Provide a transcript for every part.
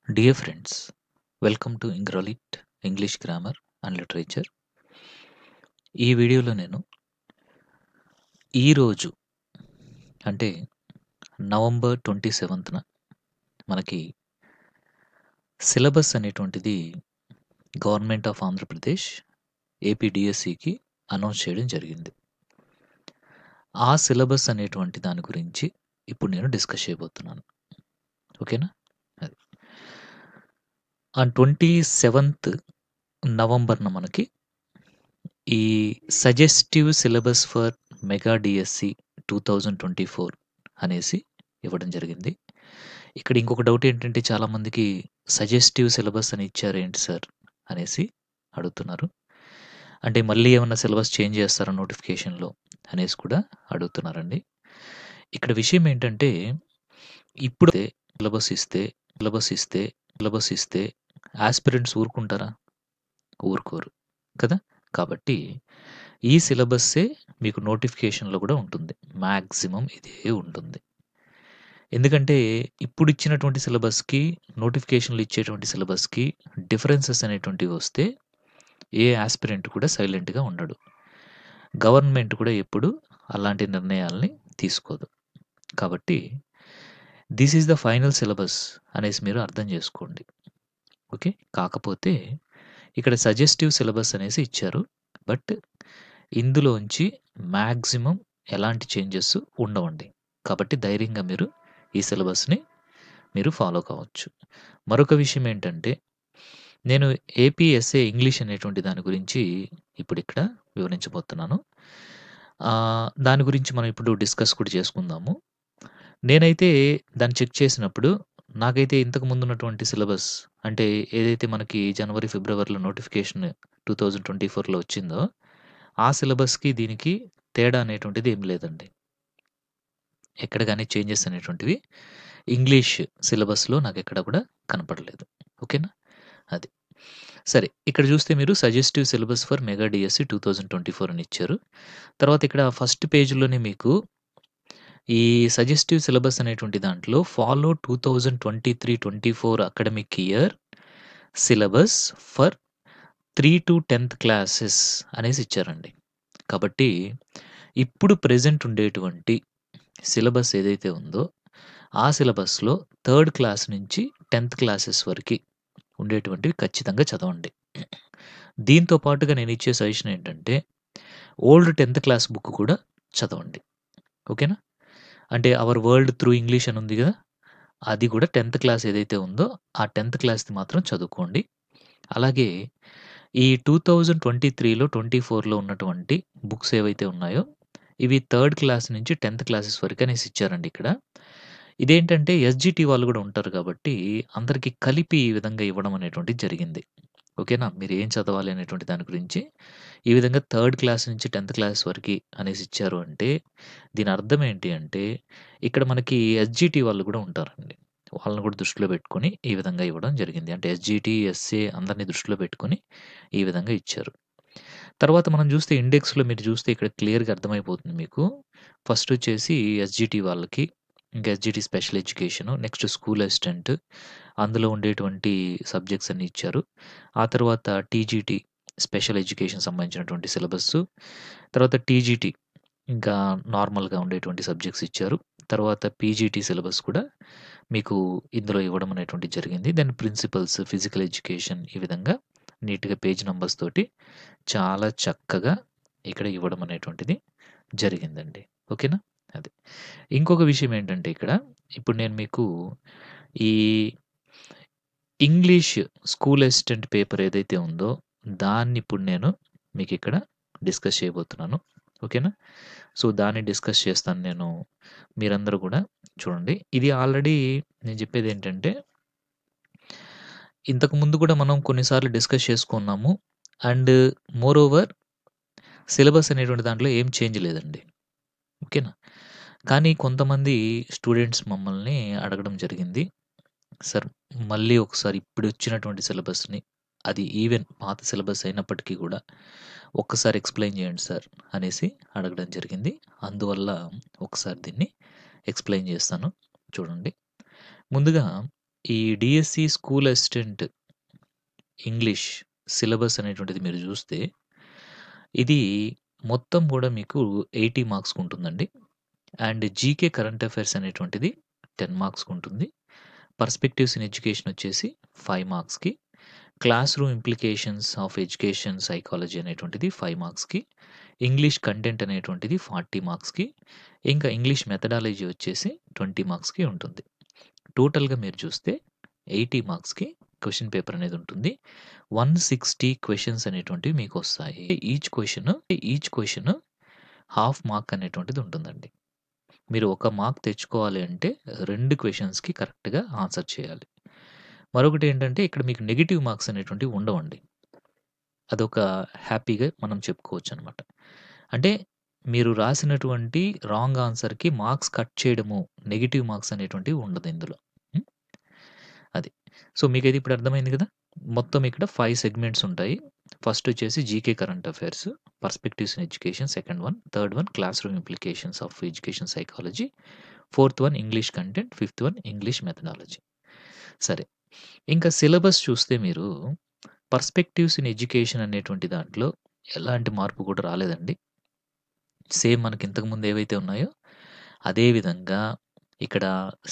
Dear friends, welcome to Ingralit English Grammar and Literature. ఈ వీడియోలో నేను ఈరోజు అంటే నవంబర్ 27న మనకి సిలబస్ అనేటువంటిది గవర్నమెంట్ ఆఫ్ ఆంధ్రప్రదేశ్ ఏపీడిఎస్సికి అనౌన్స్ చేయడం జరిగింది. ఆ సిలబస్ అనేటువంటి దాని గురించి ఇప్పుడు నేను డిస్కస్ చేయబోతున్నాను. ఓకేనా? అది ఆన్ 27th నవంబర్న మనకి ఈ suggestive syllabus for mega DSC 2024 అనేసి ఇవ్వడం జరిగింది. ఇక్కడ ఇంకొక డౌట్ ఏంటంటే చాలామందికి సజెస్టివ్ సిలబస్ అని ఇచ్చారేంటి సార్ అనేసి అడుగుతున్నారు. అంటే మళ్ళీ ఏమన్నా సిలబస్ చేంజ్ చేస్తారా నోటిఫికేషన్‌లో అనేసి కూడా అడుగుతున్నారండి. ఇక్కడ విషయం ఏంటంటే ఇప్పుడు సిలబస్ ఇస్తే యాస్పిరెంట్స్ ఊరుకుంటారా? ఊరుకోరు కదా! కాబట్టి ఈ సిలబస్సే మీకు నోటిఫికేషన్‌లో కూడా ఉంటుంది. మాక్సిమం ఇదే ఉంటుంది. ఎందుకంటే ఇప్పుడు ఇచ్చినటువంటి సిలబస్‌కి, నోటిఫికేషన్‌లో ఇచ్చేటువంటి సిలబస్‌కి డిఫరెన్సెస్ అనేటువంటివి వస్తే ఏ యాస్పిరెంట్ కూడా సైలెంట్‌గా ఉండడు. గవర్నమెంట్ కూడా ఎప్పుడు అలాంటి నిర్ణయాల్ని తీసుకోదు. కాబట్టి this is the final syllabus అనేసి మీరు అర్థం చేసుకోండి. ఓకే. కాకపోతే ఇక్కడ సజెస్టివ్ సిలబస్ అనేసి ఇచ్చారు. బట్ ఇందులోంచి మాక్సిమం ఎలాంటి చేంజెస్ ఉండవండి. కాబట్టి ధైర్యంగా మీరు ఈ సిలబస్‌ని మీరు ఫాలో కావచ్చు. మరొక విషయం ఏంటంటే నేను ఏపీఎస్ఏ ఇంగ్లీష్ అనేటువంటి దాని గురించి ఇప్పుడిక్కడ వివరించబోతున్నాను. దాని గురించి మనం ఇప్పుడు డిస్కస్ కూడా చేసుకుందాము. నేనైతే దాన్ని చెక్ చేసినప్పుడు నాకైతే ఇంతకు ముందున్నటువంటి సిలబస్ అంటే ఏదైతే మనకి జనవరి, ఫిబ్రవరిలో నోటిఫికేషన్ 2024లో వచ్చిందో ఆ సిలబస్‌కి దీనికి తేడా అనేటువంటిది ఏమి లేదండి. ఎక్కడ గాని చేంజెస్ అనేటువంటివి ఇంగ్లీష్ సిలబస్‌లో నాకెక్కడ కూడా కనపడలేదు. ఓకేనా? అది. సరే ఇక్కడ చూస్తే మీరు suggestive syllabus for mega DSC 2024 అని ఇచ్చారు. తర్వాత ఇక్కడ ఫస్ట్ పేజ్‌లోనే మీకు ఈ సజెస్టివ్ సిలబస్ అనేటువంటి దాంట్లో follow 2023-24 academic year syllabus for 3-10th classes అనేసి ఇచ్చారండి. కాబట్టి ఇప్పుడు ప్రెజెంట్ ఉండేటువంటి సిలబస్ ఏదైతే ఉందో ఆ సిలబస్‌లో 3rd క్లాస్ నుంచి 10th క్లాసెస్ వరకి ఉండేటువంటివి ఖచ్చితంగా చదవండి. దీంతో పాటుగా నేను ఇచ్చే సజెషన్ ఏంటంటే ఓల్డ్ 10th క్లాస్ బుక్ కూడా చదవండి. ఓకేనా? అంటే అవర్ వరల్డ్ త్రూ ఇంగ్లీష్ అని ఉంది గదా! అది కూడా 10th క్లాస్ ఏదైతే ఉందో ఆ 10th క్లాస్‌ది మాత్రం చదువుకోండి. అలాగే ఈ 2023లో, 24లో ఉన్నటువంటి బుక్స్ ఏవైతే ఉన్నాయో ఇవి 3rd క్లాస్ నుంచి 10th క్లాసెస్ వరకు అనేసి ఇచ్చారండి ఇక్కడ. ఇదేంటంటే ఎస్‌జీటీ వాళ్ళు కూడా ఉంటారు కాబట్టి అందరికి కలిపి ఈ విధంగా ఇవ్వడం అనేటువంటిది జరిగింది. ఓకేనా? మీరు ఏం చదవాలి అనేటువంటి దాని గురించి ఈ విధంగా 3rd క్లాస్ నుంచి 10th క్లాస్ వరకి అనేసి ఇచ్చారు అంటే దీని అర్థం ఏంటి అంటే ఇక్కడ మనకి ఎస్‌జీటీ వాళ్ళు కూడా ఉంటారండి. వాళ్ళని కూడా దృష్టిలో పెట్టుకొని ఈ విధంగా ఇవ్వడం జరిగింది. అంటే ఎస్‌జీటీ, ఎస్ఏ అందరిని దృష్టిలో పెట్టుకొని ఈ విధంగా ఇచ్చారు. తర్వాత మనం చూస్తే ఇండెక్స్‌లో మీరు చూస్తే ఇక్కడ క్లియర్‌గా అర్థమైపోతుంది మీకు. ఫస్ట్ వచ్చేసి ఎస్‌జీటీ వాళ్ళకి, ఇంకా SGT special education, next school assistant అందులో ఉండేటువంటి సబ్జెక్ట్స్ అన్నీ ఇచ్చారు. ఆ తర్వాత టీజీటీ స్పెషల్ ఎడ్యుకేషన్ సంబంధించినటువంటి సిలబస్సు. తర్వాత టీజీటీ ఇంకా నార్మల్‌గా ఉండేటువంటి సబ్జెక్ట్స్ ఇచ్చారు. తర్వాత పీజీటీ సిలబస్ కూడా మీకు ఇందులో ఇవ్వడం అనేటువంటిది జరిగింది. దెన్ ప్రిన్సిపల్స్, ఫిజికల్ ఎడ్యుకేషన్ ఈ విధంగా నీట్‌గా పేజ్ నంబర్స్ తోటి చాలా చక్కగా ఇక్కడ ఇవ్వడం అనేటువంటిది జరిగిందండి. ఓకేనా? అది. ఇంకొక విషయం ఏంటంటే ఇక్కడ ఇప్పుడు నేను మీకు ఈ ఇంగ్లీష్ స్కూల్ అసిస్టెంట్ పేపర్ ఏదైతే ఉందో దాన్ని ఇప్పుడు నేను మీకిక్కడ డిస్కస్ చేయబోతున్నాను. ఓకేనా? సో, దాన్ని డిస్కస్ చేస్తాను నేను. మీరందరూ కూడా చూడండి. ఇది ఆల్రెడీ నేను చెప్పేదేంటంటే ఇంతకు ముందు కూడా మనం కొన్ని సార్లు డిస్కస్ చేసుకున్నాము. అండ్ మోర్ ఓవర్ సిలబస్ అనేటువంటి దాంట్లో ఏం చేంజ్ లేదండి. ఓకేనా? కానీ కొంతమంది స్టూడెంట్స్ మమ్మల్ని అడగడం జరిగింది. సార్ మళ్ళీ ఒకసారి ఇప్పుడొచ్చినటువంటి సిలబస్‌ని అది ఈవెన్ పాత సిలబస్ అయినప్పటికీ కూడా ఒక్కసారి ఎక్స్‌ప్లెయిన్ చేయండి సార్ అనేసి అడగడం జరిగింది. అందువల్ల ఒకసారి దీన్ని ఎక్స్‌ప్లెయిన్ చేస్తాను. చూడండి. ముందుగా ఈ DSC school assistant English syllabus అనేటువంటిది మీరు జూస్తే, ఇది మొత్తం గూడా మీకు 80 మార్క్స్‌కుంటుందండి. అండ్ జీకే కరెంట్ అఫైర్స్ అనేటువంటిది 10 మార్క్స్‌కుంటుంది. పర్స్పెక్టివ్స్ ఇన్ ఎడ్యుకేషన్ వచ్చేసి 5 మార్క్స్‌కి. Class room implications of education psychology అనేటువంటిది 5 మార్క్స్‌కి. ఇంగ్లీష్ కంటెంట్ అనేటువంటిది 40 మార్క్స్‌కి. ఇంకా ఇంగ్లీష్ మెథడాలజీ వచ్చేసి 20 మార్క్స్‌కి ఉంటుంది. టోటల్‌గా మీరు చూస్తే 80 మార్క్స్‌కి క్వెషన్ పేపర్ అనేది ఉంటుంది. 160 క్వెషన్స్ అనేటువంటివి మీకొస్తాయి. ఈచ్ క్వెషన్ హాఫ్ మార్క్ అనేటువంటిది ఉంటుందండి. మీరు ఒక మార్క్ తెచ్చుకోవాలి అంటే 2 క్వెషన్స్‌కి కరెక్ట్‌గా ఆన్సర్ చేయాలి. మరొకటేంటంటే ఇక్కడ మీకు నెగెటివ్ మార్క్స్ అనేటువంటివి ఉండవండి. అదొక హ్యాపీగా మనం చెప్పుకోవచ్చనమాట. అంటే మీరు రాసినటువంటి రాంగ్ ఆన్సర్‌కి మార్క్స్ కట్ చేయడము, నెగెటివ్ మార్క్స్ అనేటువంటివి ఉండదు ఇందులో. హ్మ్. అది. సో, మీకైతే ఇప్పుడు అర్థమైంది గదా! మొత్తం ఇక్కడ 5 సెగ్మెంట్స్ ఉంటాయి. ఫస్ట్ వచ్చేసి GK current affairs, perspectives in education second one, third one class room implications of education psychology, fourth one English content, fifth one English methodology. సరే. ఇంకా సిలబస్ చూస్తే మీరు పర్స్పెక్టివ్స్ ఇన్ ఎడ్యుకేషన్ అనేటువంటి దాంట్లో ఎలాంటి మార్పు కూడా రాలేదండి. సేమ్ మనకి ఇంతకుముందు ఏవైతే ఉన్నాయో అదే విధంగా ఇక్కడ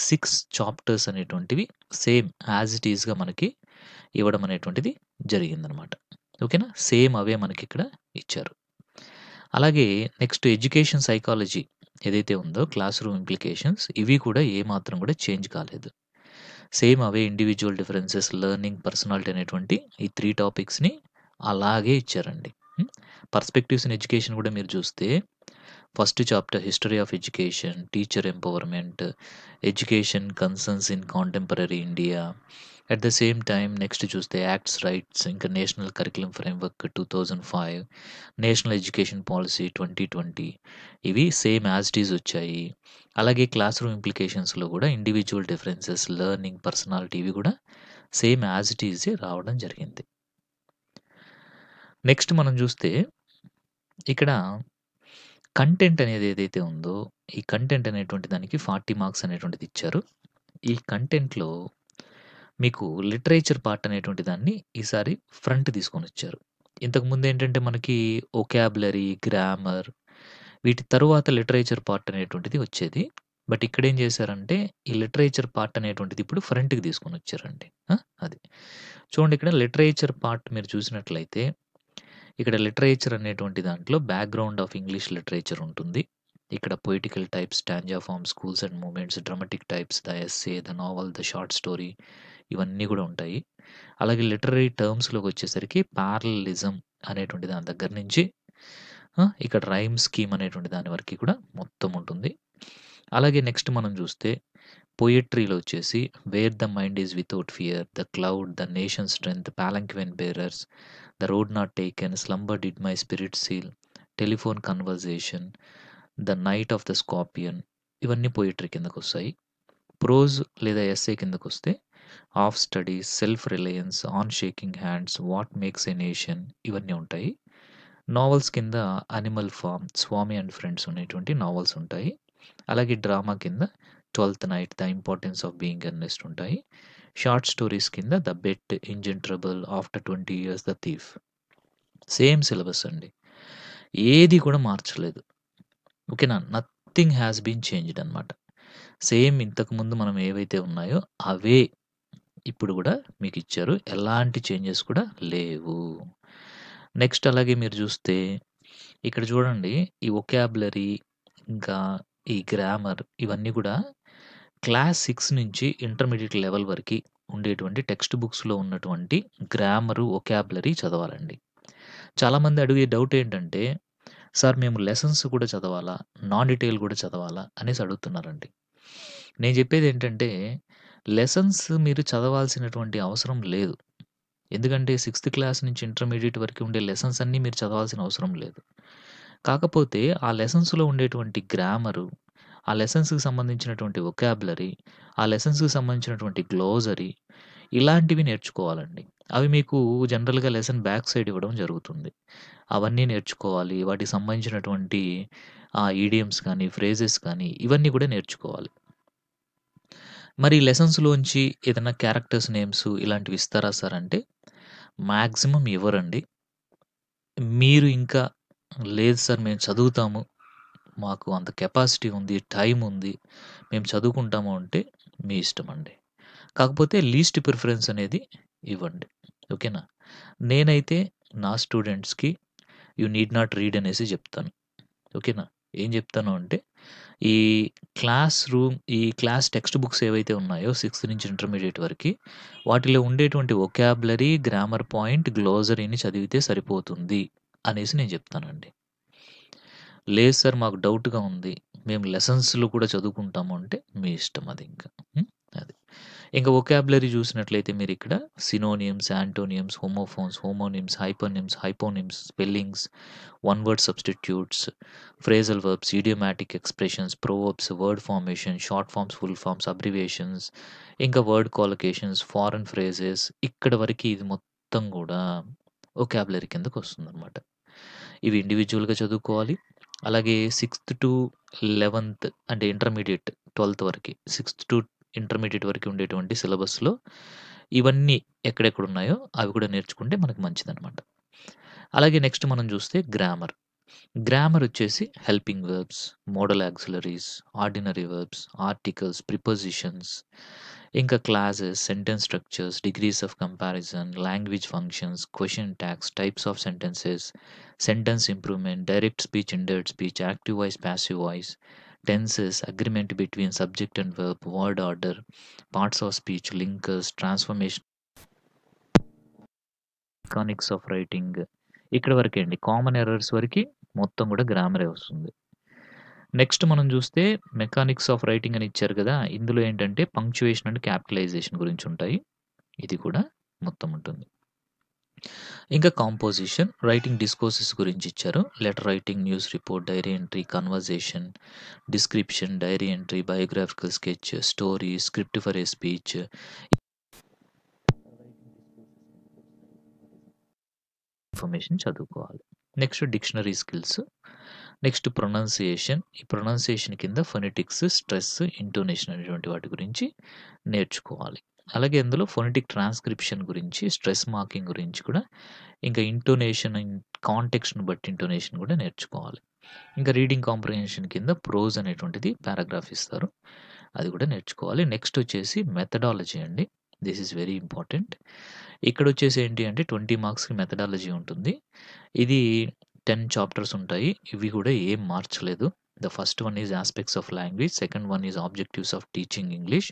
6 చాప్టర్స్ అనేటువంటివి సేమ్ యాజ్ ఇట్ ఈస్‌గా మనకి ఇవ్వడం అనేటువంటిది జరిగిందనమాట. ఓకేనా? సేమ్ అవే మనకిక్కడ ఇచ్చారు. అలాగే నెక్స్ట్ ఎడ్యుకేషన్ సైకాలజీ ఏదైతే ఉందో క్లాస్ రూమ్ ఇంప్లికేషన్స్ ఇవి కూడా ఏమాత్రం కూడా చేంజ్ కాలేదు. సేమ్ అవే ఇండివిడ్యువల్ డిఫరెన్సెస్, లెర్నింగ్, పర్సనాలిటీ అనేటువంటి ఈ 3 టాపిక్స్‌ని అలాగే ఇచ్చారండి. హ్మ్. పర్స్పెక్టివ్స్ ఇన్ ఎడ్యుకేషన్ కూడా మీరు చూస్తే first chapter history of education, teacher empowerment, education concerns in contemporary India. At the same time next చూస్తే యాక్ట్స్, రైట్స్, ఇంకా national curriculum framework 2005, national education policy 2020 ఇవి సేమ్ యాజ్ ఇట్ ఈజ్ వచ్చాయి. అలాగే class room ఇంప్లికేషన్స్‌లో కూడా individual differences, learning, personality ఇవి కూడా same as it EJ రావడం జరిగింది. నెక్స్ట్ మనం చూస్తే ఇక్కడ కంటెంట్ అనేది ఏదైతే ఉందో, ఈ కంటెంట్ అనేటువంటి దానికి 40 మార్క్స్ అనేటువంటిది ఇచ్చారు. ఈ కంటెంట్‌లో మీకు లిటరేచర్ పార్ట్ అనేటువంటి దాన్ని ఈసారి ఫ్రంట్ తీసుకొనొచ్చారు. ఇంతకుముందేంటంటే మనకి వొకాబులరీ, గ్రామర్ వీటి తరువాత లిటరేచర్ పార్ట్ అనేటువంటిది వచ్చేది. బట్ ఇక్కడేం చేశారంటే ఈ లిటరేచర్ పార్ట్ అనేటువంటిది ఇప్పుడు ఫ్రంట్‌కి తీసుకొనొచ్చారండి. అది. చూడండి ఇక్కడ లిటరేచర్ పార్ట్ మీరు చూసినట్లయితే ఇక్కడ లిటరేచర్ అనేటువంటి దాంట్లో బ్యాక్‌గ్రౌండ్ ఆఫ్ ఇంగ్లీష్ లిటరేచర్ ఉంటుంది. ఇక్కడ poetical types, stanza forms, schools and movements, dramatic types, the essay, the novel, the short story ఇవన్నీ కూడా ఉంటాయి. అలాగే లిటరరీ టర్మ్స్‌లోకొచ్చేసరికి పారలెలిజం అనేటువంటి దాని దగ్గర నుంచి ఇక్కడ రైమ్ స్కీమ్ అనేటువంటి దాని వరకి కూడా మొత్తం ఉంటుంది. అలాగే నెక్స్ట్ మనం చూస్తే పొయెట్రీలో వచ్చేసి 'where the mind is without fear', 'the cloud', 'the nation strength', 'palanquin bearers', 'the road not taken', 'slumber did my spirit seal', 'telephone conversation', 'the night of the scorpion' ఇవన్నీ పొయెట్రీ కిందకొస్తాయి. Prose లేదా essay కిందకొస్తే 'of studies', 'self reliance', 'on shaking hands', 'what makes a nation' ఇవన్నీ ఉంటాయి. Novels కింద 'animal farm', 'Swami and friends' అనేటువంటి novels ఉంటాయి. అలాగే డ్రామా కింద 'twelfth night', 'the importance of being earnest' ఉంటాయి. షార్ట్ స్టోరీస్ కింద 'the bet', 'engine trouble', 'after 20 years', 'the thief' same syllabus అండి. ఏది కూడా మార్చలేదు. ఓకేనా? నథింగ్ హాస్ బీన్ చేంజ్డ్ అనమాట. సేమ్ ఇంతకుముందు మనం ఏవైతే ఉన్నాయో అవే ఇప్పుడు గూడా మీకిచ్చారు. ఎలాంటి చేంజెస్ కూడా లేవు. నెక్స్ట్ అలాగే మీరు జూస్తే ఇక్కడ చూడండి ఈ వొకాబులరీ ఇంకా ఈ గ్రామర్ ఇవన్నీ గూడా క్లాస్ 6 నుంచి ఇంటర్మీడియేట్ లెవెల్ వరకి ఉండేటువంటి టెక్స్ట్ బుక్స్‌లో ఉన్నటువంటి గ్రామరు, వొకాబులరీ చదవాలండి. చాలామంది అడిగే డౌట్ ఏంటంటే, సార్ మేము లెసన్స్ కూడా చదవాలా? నాన్ డీటెయిల్ కూడా చదవాలా? అనేసి అడుగుతున్నారండి. నేను చెప్పేదేంటంటే, లెసన్స్ మీరు చదవాల్సినటువంటి అవసరం లేదు. ఎందుకంటే, సిక్స్త్ క్లాస్ నుంచి ఇంటర్మీడియేట్ వరకు ఉండే లెసన్స్ అన్నీ మీరు చదవాల్సిన అవసరం లేదు. కాకపోతే ఆ లెసన్స్‌లో ఉండేటువంటి గ్రామరు, ఆ లెసన్స్‌కి సంబంధించినటువంటి వొకాబులరీ, ఆ లెసన్స్‌కి సంబంధించినటువంటి గ్లోజరీ ఇలాంటివి నేర్చుకోవాలండి. అవి మీకు జనరల్‌గా లెసన్ బ్యాక్ సైడ్ ఇవ్వడం జరుగుతుంది. అవన్నీ నేర్చుకోవాలి. వాటికి సంబంధించినటువంటి ఈడియమ్స్ కానీ, ఫ్రేజెస్ కానీ ఇవన్నీ కూడా నేర్చుకోవాలి. మరి లెసన్స్‌లోంచి ఏదన్నా క్యారెక్టర్స్ నేమ్స్ ఇలాంటివి ఇస్తారా సార్ అంటే, మాక్సిమం ఇవ్వరండి. మీరు ఇంకా లేదు సార్ మేము చదువుతాము. మాకు అంత కెపాసిటీ ఉంది, టైమ్ ఉంది. మేము చదువుకుంటాము అంటే మీ ఇష్టమండి. కాకపోతే లీస్ట్ ప్రిఫరెన్స్ అనేది ఇవ్వండి. ఓకేనా? నేనైతే నా స్టూడెంట్స్‌కి యూ నీడ్ నాట్ రీడ్ అనేసి జెప్తాను. ఓకేనా? ఏం జెప్తాను అంటే, ఈ ఈ క్లాస్ టెక్స్ట్ బుక్స్ ఏవైతే ఉన్నాయో 6థ్ నుంచి ఇంటర్మీడియేట్ వరకి, వాటిలో ఉండేటువంటి వొకాబులరీ, గ్రామర్ పాయింట్, గ్లోజరీని చదివితే సరిపోతుంది అనేసి నేను జెప్తానండి. లేదు సార్ మాకు డౌట్‌గా ఉంది. మేము లెసన్స్‌లో కూడా చదువుకుంటాము అంటే మీ ఇష్టం అదింక. హ్మ్. అది. ఇంక వొకాబులరీ చూసినట్లయితే మీరిక్కడ synonyms, antonyms, homonyms, hyponyms, spellings, one word substitutes, phrasal verbs, idiomatic expressions, proverbs, word formation, short forms, full forms, abbreviations, ఇంకా వర్డ్ కొలోకేషన్స్, ఫారెన్ ఫ్రేజెస్ ఇక్కడి వరకి ఇది మొత్తం గూడా వొకాబులరీ కిందకొస్తుందనమాట. ఇవి ఇండివిడ్యువల్‌గా చదువుకోవాలి. అలాగే 6థ్-11థ్ అంటే ఇంటర్మీడియేట్ 12థ్ వరకి 6థ్-ఇంటర్మీడియేట్ వరకి ఉండేటువంటి సిలబస్‌లో ఇవన్నీ ఎక్కడెక్కడున్నాయో అవి కూడా నేర్చుకుంటే మనకు మంచిదనమాట. అలాగే నెక్స్ట్ మనం చూస్తే గ్రామర్. గ్రామర్ వచ్చేసి helping verbs, modal auxiliaries, ordinary verbs, articles, prepositions, ఇంకా clauses, sentence structures, degrees of comparison, language functions, question tags, types of sentences, sentence improvement, direct speech, indirect speech, active voice, passive voice, tenses, agreement between subject and verb, word order, parts of speech, linkers, transformation, mechanics of writing ఇక్కడి వరకే అండి. Common errors వరకి మొత్తం కూడా గ్రామరే వస్తుంది. Next మనం చూస్తే mechanics of writing అని ఇచ్చారు కదా! ఇందులో ఏంటంటే పంక్చుయేషన్ అండ్ క్యాపిటలైజేషన్ గురించి ఉంటాయి. ఇది కూడా మొత్తం ఉంటుంది. ఇంకా కాంపోజిషన్, రైటింగ్ డిస్కోర్సెస్ గురించి ఇచ్చారు. Letter writing, news report, diary entry, conversation, description, diary entry, biographical sketch, story, script for a speech information చదువుకోవాలి. Next dictionary skills. Next pronunciation. ఈ ప్రొనౌన్సియేషన్ కింద ఫొనెటిక్స్, స్ట్రెస్, ఇంటోనేషన్ అనేటువంటి వాటి గురించి నేర్చుకోవాలి. అలాగే అందులో ఫొనెటిక్ ట్రాన్స్క్రిప్షన్ గురించి, స్ట్రెస్ మార్కింగ్ గురించి కూడా, ఇంకా ఇంటోనేషన్ కాంటెక్స్ట్‌ని బట్టి ఇంటోనేషన్ కూడా నేర్చుకోవాలి. ఇంకా రీడింగ్ కాంప్రిహెన్షన్ కింద ప్రోజ్ అనేటువంటిది పారాగ్రాఫ్ ఇస్తారు. అది కూడా నేర్చుకోవాలి. నెక్స్ట్ వచ్చేసి మెథడాలజీ అండి. This is very important. ఇక్కడొచ్చేసి ఏంటి అంటే 20 మార్క్స్‌కి మెథడాలజీ ఉంటుంది. ఇది 10 చాప్టర్స్ ఉంటాయి. ఇవి కూడా ఏం మార్చలేదు. The first one is aspects of language. Second one is objectives of teaching English.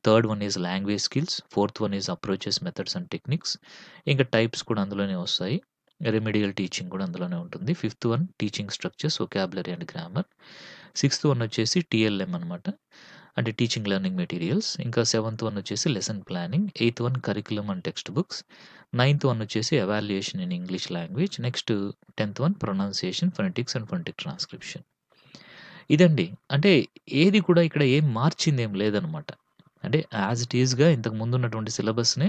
Third one is language skills. Fourth one is approaches, methods and techniques. ఇంకా టైప్స్ కూడా అందులోనే వస్తాయి. రెమెడియల్ టీచింగ్ కూడా అందులోనే ఉంటుంది. Fifth one teaching structures, vocabulary and grammar. Sixth one వచ్చేసి TLM అనమాట. అంటే టీచింగ్ లెర్నింగ్ మెటీరియల్స్. ఇంకా సెవెంత్ వన్ వచ్చేసి lesson planning. Eighth one curriculum and text books. Ninth one వచ్చేసి evaluation in English language. Next 10థ్ one pronunciation, phonetics and phonetic transcription. ఇదండి. అంటే ఏది కూడా ఇక్కడ ఏం మార్చిందేం లేదనమాట. అంటే యాజ్ ఇట్ ఈస్‌గా ఇంతకు ముందున్నటువంటి సిలబస్‌నే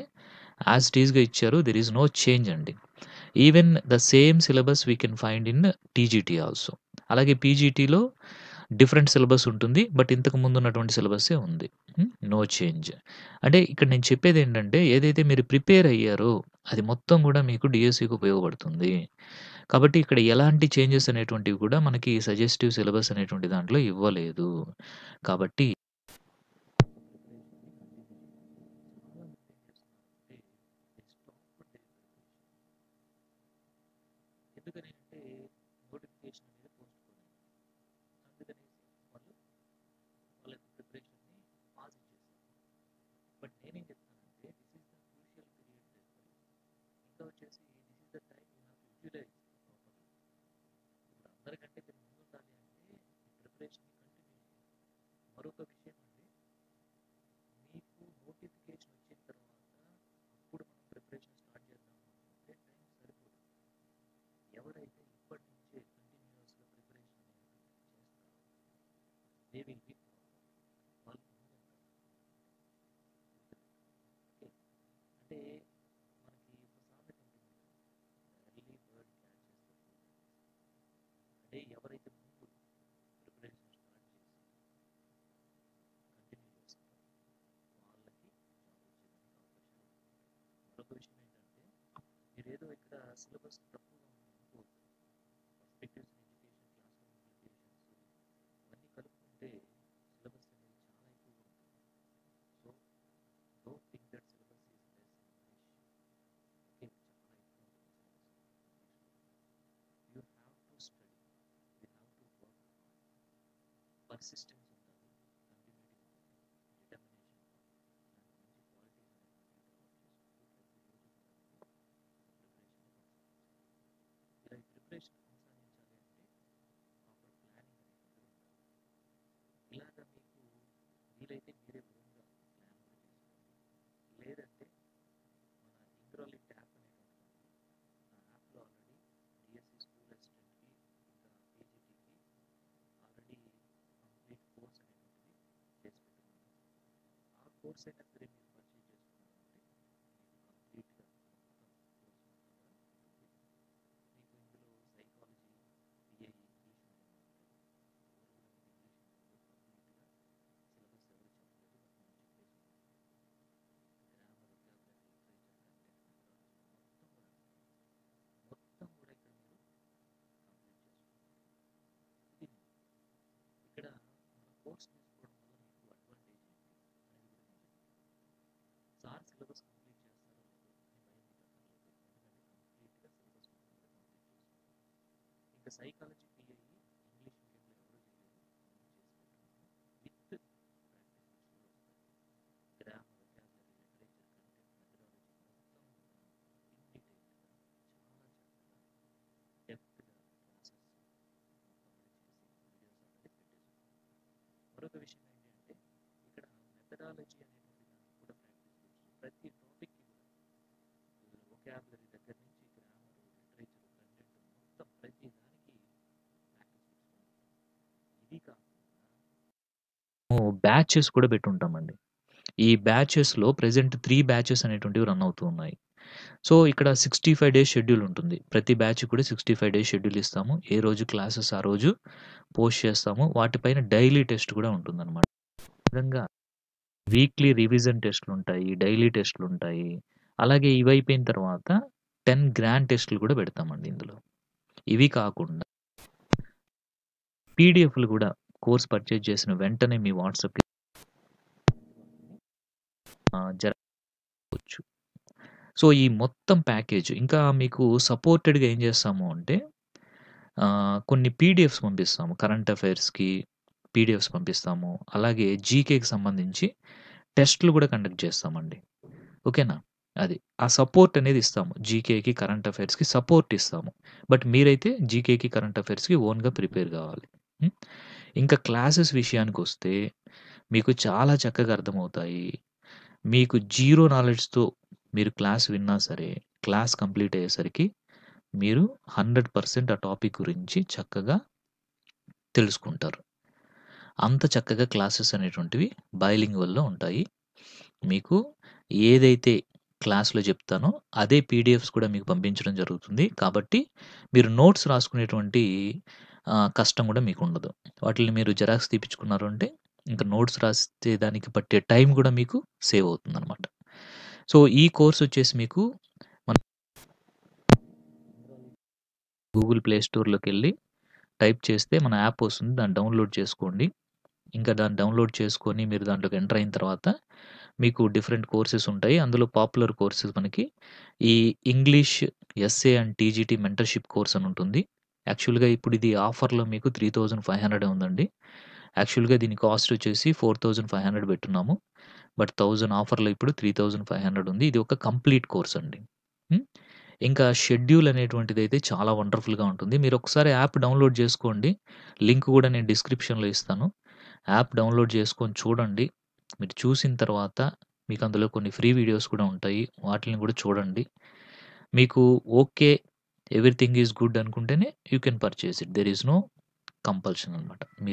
యాజ్ ఇట్ ఈస్‌గా ఇచ్చారు. దేర్ ఈస్ నో చేంజ్ అండి. Even the same syllabus we can find in TGT also. అలాగే పీజీటీలో డిఫరెంట్ సిలబస్ ఉంటుంది. బట్ ఇంతకు ముందు ఉన్నటువంటి సిలబస్సే ఉంది. No change. అంటే ఇక్కడ నేను చెప్పేదేంటంటే ఏదైతే మీరు ప్రిపేర్ అయ్యారో అది మొత్తం గూడా మీకు డీఎస్సీకి ఉపయోగపడుతుంది. కాబట్టి ఇక్కడ ఎలాంటి చేంజెస్ అనేటువంటివి కూడా మనకి సజెస్టివ్ సిలబస్ అనేటువంటి దాంట్లో ఇవ్వలేదు. కాబట్టి ఎందుకని అంటే నోటిఫికేషన్ అనేది పోస్ట్‌పోన్ అయింది. అందుకనేసి వాళ్ళు వాళ్ళ యొక్క ప్రిపరేషన్‌ని పాజ్ చేశారు. బట్ నేనేం చెప్తానంటే this is the crucial period ఇంకా వచ్చేసి this is the time you have to utilise properly. ఇప్పుడు అందరికంటే మీరు ముందుండాలి అంటే ఈ ప్రిపరేషన్‌ని కంటిన్యూ చేయాలి. మరొక విషయం అండి, మీకు నోటిఫికేషన్ వచ్చిన తర్వాత అప్పుడు మనం ప్రిపరేషన్ స్టార్ట్ చేద్దాము అనుకుంటే టైం సరిపోదు. ఎవరైతే ఇప్పటి నుంచే కంటిన్యూయస్‌గా ప్రిపరేషన్ అనేటువంటిది చేస్తారో దే విల్ బి వాళ్ళు ముందుంటారు. ఓకే. అంటే మనకి ఒక సామెత ఉంటుంది కదా! Early bird catches the fruit. అంటే ఎవరైతే ముందు ప్రిపరేషన్ స్టార్ట్ చేసి కంటిన్యూ చేస్తారో విషయం ఏంటంటే మీరేదో ఇక్కడ సిలబస్ తక్కువగా ఉందనుకోవద్దు. Perspectives in education, class room implications ఇవన్నీ కలుపుకుంటే సిలబస్ అనేది చాలా ఎక్కువగా ఉంటుంది. So don't think that syllabus is less English. Okay, చాలా ఎక్కువ ఉంటుంది సిలబస్ ఇంగ్లీష్లో. You have to study, you have to work hard, persistence ఉండాలి, కంటిన్యూటీ ఉండాలి, డిటర్మినేషన్ ఉండాలి, ఇలాంటి మంచి క్వాలిటీస్ అనేవి డెవలప్ చేసుకుంటూ ప్రతిరోజు కూడా మీరు ప్రిపరేషన్ కొనసాగించాలి అంటే ప్రాపర్ ప్లానింగ్ అనేది ఒకటి ఉండాలి. ఇలాగ మీకు వీలైతే మీరే ఓన్గా ప్లాన్ కూడా చేసుకోండి. లేదంటే మన ఇంగ్రోలిక్ యాప్ అనేటువంటి ఉంది. ఆ యాప్లో ఆల్రెడీ డిఎస్సి స్కూల్ అసిస్టెంట్కి ఇంకా పీజీటీకి ఆల్రెడీ కంప్లీట్ కోర్స్ అనేటువంటిది చేసి పెట్టుకున్నాను. ఆ కోర్స్ అయినా సరే మీరు పర్చేజ్ చేసుకున్నారంటే మీకు కంప్లీట్గా మొత్తం కోర్స్ మొత్తం కూడా ఉంటుంది. మీకు ఇందులో సైకాలజీ, పిఐ, ఇంగ్లీష్ మీడియం ఉంటాయి. ఎవరు కూడా మీకు ఇంగ్లీష్ మీడియంలో కంప్లీట్గా సిలబస్ ఎవరు చెప్పలేదు, బట్ మనం చెప్పేసి grammar, vocabulary, literature, content, methodology మొత్తం కూడా ఇక్కడ మీరు కంప్లీట్ చేసుకుంటారు. ఇది ఇక్కడ మన కోర్స్ తీసుకోవడం వల్ల మీకు అడ్వాంటేజ్ ఏంటి అనేది కూడా నేను చెప్తాను. సార్ సిలబస్ కంప్లీట్ చేస్తారో లేదో అని భయం మీకు అక్కర్లేదు. ఎందుకంటే కంప్లీట్గా సిలబస్ మొత్తం కూడా కంప్లీట్ చేసుకుంటారు. ఇంకా సైకాలజీ, పిఐ ఇంగ్లీష్ మీడియంలో ఎవరు చేయలేదు, మనం చేసి పెట్టుకున్నాము. విత్ ప్రాక్టీస్ బిట్స్ కూడా వస్తాయి. Grammar, vocabulary, literature, content, methodology మొత్తం కూడా ఇన్ డీటెయిల్డ్గా చాలా చక్కగా డెప్త్గా క్లాసెస్ మొత్తం కూడా చేసి వీడియోస్ ఆల్రెడీ పెట్టేసుకున్నాం. మరొక విషయం ఏంటి అంటే ఇక్కడ మెథడాలజీ అనేటువంటి దానికి కూడా ప్రాక్టీస్ బిట్స్ ప్రతి టాపిక్కి కూడా వొకాబులరీ దగ్గర నుంచి గ్రామర్, లిటరేచర్, కంటెంట్ మొత్తం ప్రతి దానికి ప్రాక్టీస్ బిట్స్ కూడా ఉంటాయి. ఇది కాకుండా బ్యాచెస్ కూడా పెట్టుంటామండి. ఈ బ్యాచెస్‌లో ప్రెజెంట్ 3 బ్యాచెస్ అనేటువంటివి రన్ అవుతూ ఉన్నాయి. సో, ఇక్కడ 65 డేస్ షెడ్యూల్ ఉంటుంది. ప్రతి బ్యాచ్‌కి కూడా 65 డేస్ షెడ్యూల్ ఇస్తాము. ఏ రోజు క్లాసెస్ ఆ రోజు పోస్ట్ చేస్తాము. వాటిపైన డైలీ టెస్ట్ కూడా ఉంటుందన్నమాట. ఈ విధంగా వీక్లీ రివిజన్ టెస్ట్‌లుంటాయి, డైలీ టెస్ట్‌లుంటాయి. అలాగే ఇవైపోయిన తర్వాత 10 గ్రాండ్ టెస్ట్‌లు కూడా పెడతామండి ఇందులో. ఇవి కాకుండా పీడిఎఫ్‌లు కూడా కోర్స్ పర్చేజ్ చేసిన వెంటనే మీ వాట్సాప్‌కి జరగవచ్చు. సో, ఈ మొత్తం ప్యాకేజ్ ఇంకా మీకు సపోర్టెడ్‌గా ఏం చేస్తాము అంటే కొన్ని పీడిఎఫ్స్ పంపిస్తాము. కరెంట్ అఫైర్స్‌కి పీడిఎఫ్స్ పంపిస్తాము. అలాగే జీకేకి సంబంధించి టెస్ట్‌లు కూడా కండక్ట్ చేస్తామండి. ఓకేనా? అది. ఆ సపోర్ట్ అనేది ఇస్తాము. జీకేకి, కరెంట్ అఫైర్స్‌కి సపోర్ట్ ఇస్తాము. బట్ మీరైతే జీకేకి, కరెంట్ అఫైర్స్‌కి ఓన్‌గా ప్రిపేర్ కావాలి. హ్మ్. ఇంకా క్లాసెస్ విషయానికొస్తే మీకు చాలా చక్కగా అర్థమవుతాయి. మీకు జీరో నాలెడ్జ్‌తో మీరు క్లాస్ విన్నా సరే, క్లాస్ కంప్లీట్ అయ్యేసరికి మీరు 100% ఆ టాపిక్ గురించి చక్కగా తెలుసుకుంటారు. అంత చక్కగా క్లాసెస్ అనేటువంటివి బైలింగ్వల్‌లో ఉంటాయి. మీకు ఏదైతే క్లాస్‌లో చెప్తానో అదే పీడిఎఫ్స్ కూడా మీకు పంపించడం జరుగుతుంది. కాబట్టి మీరు నోట్స్ రాసుకునేటువంటి కష్టం కూడా మీకుండదు. వాటిల్ని మీరు జిరాక్స్ తీపిచ్చుకున్నారు అంటే ఇంకా నోట్స్ రాసేదానికి పట్టే టైం కూడా మీకు సేవ్ అవుతుందనమాట. సో, ఈ కోర్స్ వచ్చేసి మీకు మన గూగుల్ ప్లే స్టోర్‌లోకెళ్ళి టైప్ చేస్తే మన యాప్ వస్తుంది. దాన్ని డౌన్‌లోడ్ చేసుకోండి. ఇంకా దాన్ని డౌన్‌లోడ్ చేసుకొని మీరు దాంట్లోకి ఎంటర్ అయిన తర్వాత మీకు డిఫరెంట్ కోర్సెస్ ఉంటాయి. అందులో పాపులర్ కోర్సెస్ మనకి ఈ English SA and TGT mentorship course అని ఉంటుంది. యాక్చువల్‌గా ఇప్పుడు ఇది ఆఫర్‌లో మీకు 3500 ఉందండి. యాక్చువల్‌గా దీని కాస్ట్ వచ్చేసి 4500 పెట్టున్నాము. బట్ 1000 ఆఫర్‌లో ఇప్పుడు 3500 ఉంది. ఇది ఒక కంప్లీట్ కోర్స్ అండి. హ్మ్. ఇంకా షెడ్యూల్ అనేటువంటిదైతే చాలా వండర్‌ఫుల్‌గా ఉంటుంది. మీరు ఒకసారి యాప్ డౌన్‌లోడ్ చేసుకోండి. లింక్ కూడా నేను డిస్క్రిప్షన్‌లో ఇస్తాను. యాప్ డౌన్‌లోడ్ చేసుకొని చూడండి. మీరు చూసిన తర్వాత మీకు అందులో కొన్ని ఫ్రీ వీడియోస్ కూడా ఉంటాయి. వాటిల్ని కూడా చూడండి. మీకు ఓకే, ఎవ్రీథింగ్ ఈస్ గుడ్ అనుకుంటేనే you can purchase it. There is no compulsion అనమాట. మీరు